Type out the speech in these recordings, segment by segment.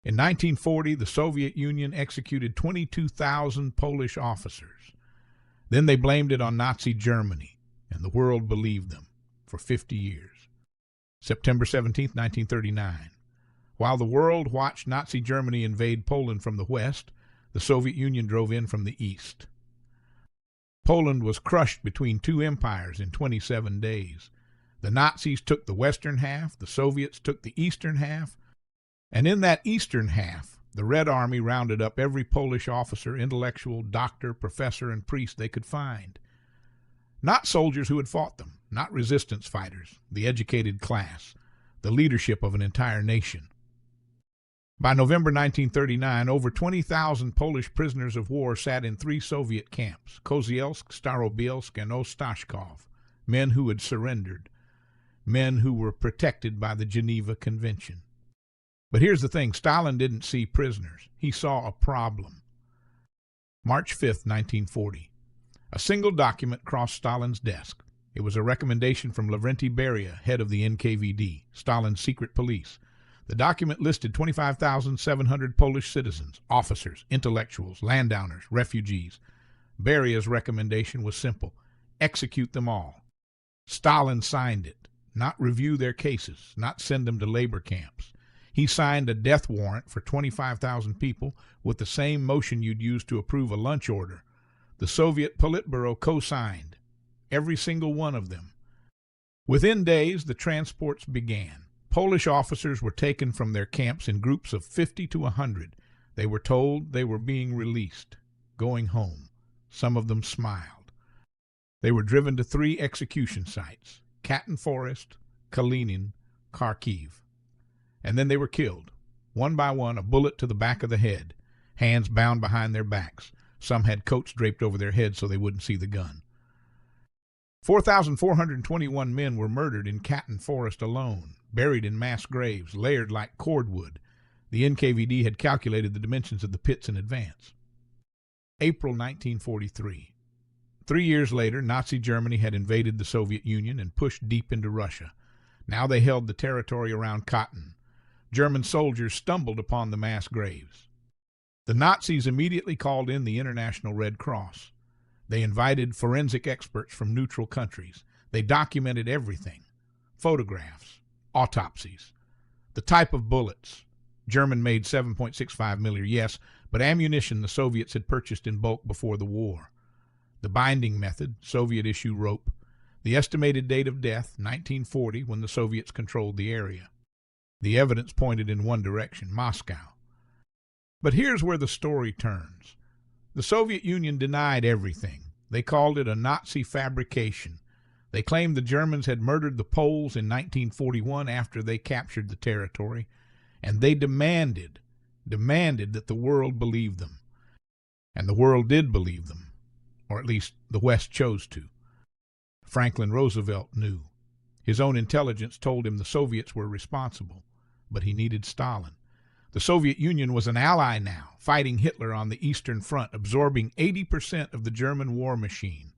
In 1940, the Soviet Union executed 22,000 Polish officers. Then they blamed it on Nazi Germany, and the world believed them for 50 years. September 17, 1939. While the world watched Nazi Germany invade Poland from the west, the Soviet Union drove in from the east. Poland was crushed between two empires in 27 days. The Nazis took the western half, the Soviets took the eastern half, and in that eastern half, the Red Army rounded up every Polish officer, intellectual, doctor, professor, and priest they could find. Not soldiers who had fought them, not resistance fighters, the educated class, the leadership of an entire nation. By November 1939, over 20,000 Polish prisoners of war sat in three Soviet camps, Kozielsk, Starobielsk, and Ostashkov, men who had surrendered, men who were protected by the Geneva Convention. But here's the thing, Stalin didn't see prisoners. He saw a problem. March 5, 1940. A single document crossed Stalin's desk. It was a recommendation from Lavrenti Beria, head of the NKVD, Stalin's secret police. The document listed 25,700 Polish citizens, officers, intellectuals, landowners, refugees. Beria's recommendation was simple: execute them all. Stalin signed it, not review their cases, not send them to labor camps. He signed a death warrant for 25,000 people with the same motion you'd use to approve a lunch order. The Soviet Politburo co-signed, every single one of them. Within days, the transports began. Polish officers were taken from their camps in groups of 50 to 100. They were told they were being released, going home. Some of them smiled. They were driven to three execution sites: Katyn Forest, Kalinin, Kharkiv. And then they were killed, one by one, a bullet to the back of the head, hands bound behind their backs. Some had coats draped over their heads so they wouldn't see the gun. 4,421 men were murdered in Katyn Forest alone, buried in mass graves, layered like cordwood. The NKVD had calculated the dimensions of the pits in advance. April 1943. 3 years later, Nazi Germany had invaded the Soviet Union and pushed deep into Russia. Now they held the territory around Katyn. German soldiers stumbled upon the mass graves. The Nazis immediately called in the International Red Cross. They invited forensic experts from neutral countries. They documented everything: photographs, autopsies, the type of bullets. German-made 7.65 mm, yes, but ammunition the Soviets had purchased in bulk before the war. The binding method, Soviet-issue rope. The estimated date of death, 1940, when the Soviets controlled the area. The evidence pointed in one direction: Moscow. But here's where the story turns. The Soviet Union denied everything. They called it a Nazi fabrication. They claimed the Germans had murdered the Poles in 1941 after they captured the territory, and they demanded that the world believe them. And the world did believe them, or at least the West chose to. Franklin Roosevelt knew. His own intelligence told him the Soviets were responsible, but he needed Stalin. The Soviet Union was an ally now, fighting Hitler on the Eastern Front, absorbing 80% of the German war machine.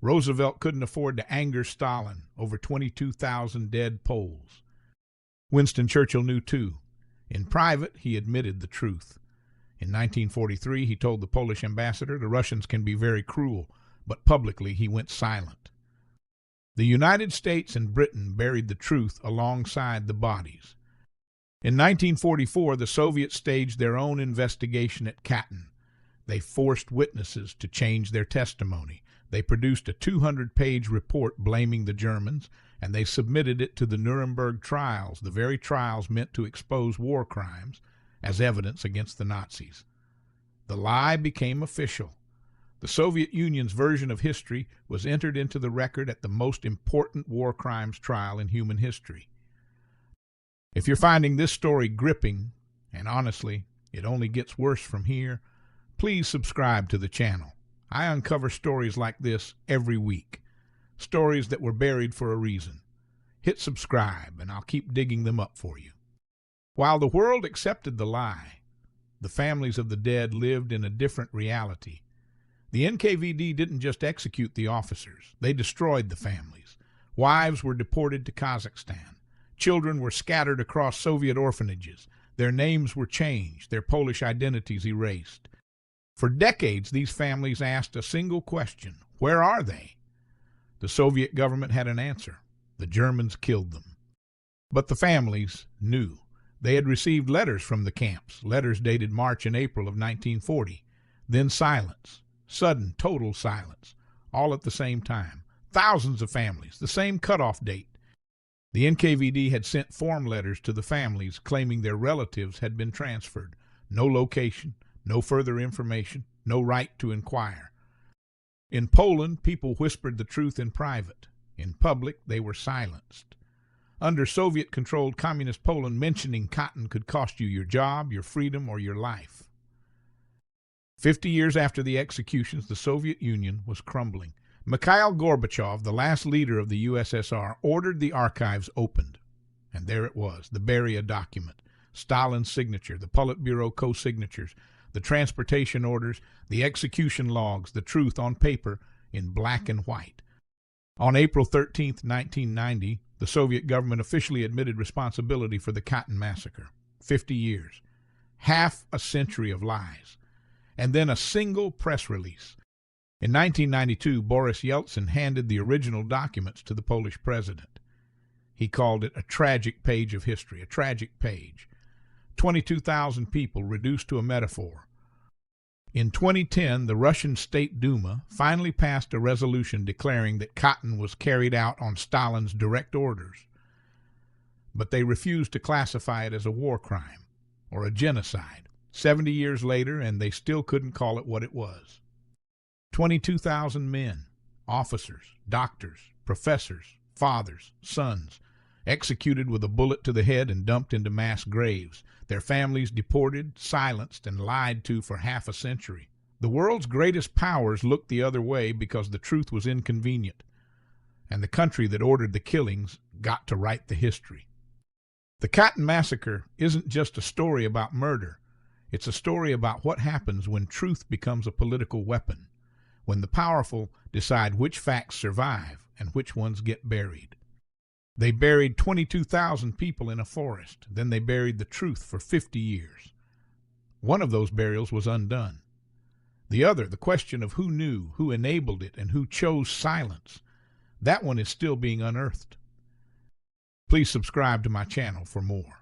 Roosevelt couldn't afford to anger Stalin over 22,000 dead Poles. Winston Churchill knew too. In private, he admitted the truth. In 1943, he told the Polish ambassador the Russians can be very cruel, but publicly he went silent. The United States and Britain buried the truth alongside the bodies. In 1944, the Soviets staged their own investigation at Katyn. They forced witnesses to change their testimony. They produced a 200-page report blaming the Germans, and they submitted it to the Nuremberg trials, the very trials meant to expose war crimes, as evidence against the Nazis. The lie became official. The Soviet Union's version of history was entered into the record at the most important war crimes trial in human history. If you're finding this story gripping, and honestly, it only gets worse from here, please subscribe to the channel. I uncover stories like this every week, stories that were buried for a reason. Hit subscribe, and I'll keep digging them up for you. While the world accepted the lie, the families of the dead lived in a different reality. The NKVD didn't just execute the officers, they destroyed the families. Wives were deported to Kazakhstan. Children were scattered across Soviet orphanages. Their names were changed, their Polish identities erased. For decades, these families asked a single question: where are they? The Soviet government had an answer: the Germans killed them. But the families knew. They had received letters from the camps, letters dated March and April of 1940. Then silence, sudden, total silence, all at the same time. Thousands of families, the same cutoff date. The NKVD had sent form letters to the families claiming their relatives had been transferred. No location, no further information, no right to inquire. In Poland, people whispered the truth in private. In public, they were silenced. Under Soviet-controlled communist Poland, mentioning Katyn could cost you your job, your freedom, or your life. 50 years after the executions, the Soviet Union was crumbling. Mikhail Gorbachev, the last leader of the USSR, ordered the archives opened. And there it was, the Beria document, Stalin's signature, the Politburo co-signatures, the transportation orders, the execution logs, the truth on paper in black and white. On April 13, 1990, the Soviet government officially admitted responsibility for the Katyn massacre. 50 years. Half a century of lies. And then a single press release. In 1992, Boris Yeltsin handed the original documents to the Polish president. He called it a tragic page of history, a tragic page. 22,000 people reduced to a metaphor. In 2010, the Russian State Duma finally passed a resolution declaring that Katyn was carried out on Stalin's direct orders. But they refused to classify it as a war crime or a genocide. 70 years later, and they still couldn't call it what it was. 22,000 men, officers, doctors, professors, fathers, sons, executed with a bullet to the head and dumped into mass graves, their families deported, silenced, and lied to for half a century. The world's greatest powers looked the other way because the truth was inconvenient, and the country that ordered the killings got to write the history. The Katyn massacre isn't just a story about murder. It's a story about what happens when truth becomes a political weapon, when the powerful decide which facts survive and which ones get buried. They buried 22,000 people in a forest. Then they buried the truth for 50 years. One of those burials was undone. The other, the question of who knew, who enabled it, and who chose silence, that one is still being unearthed. Please subscribe to my channel for more.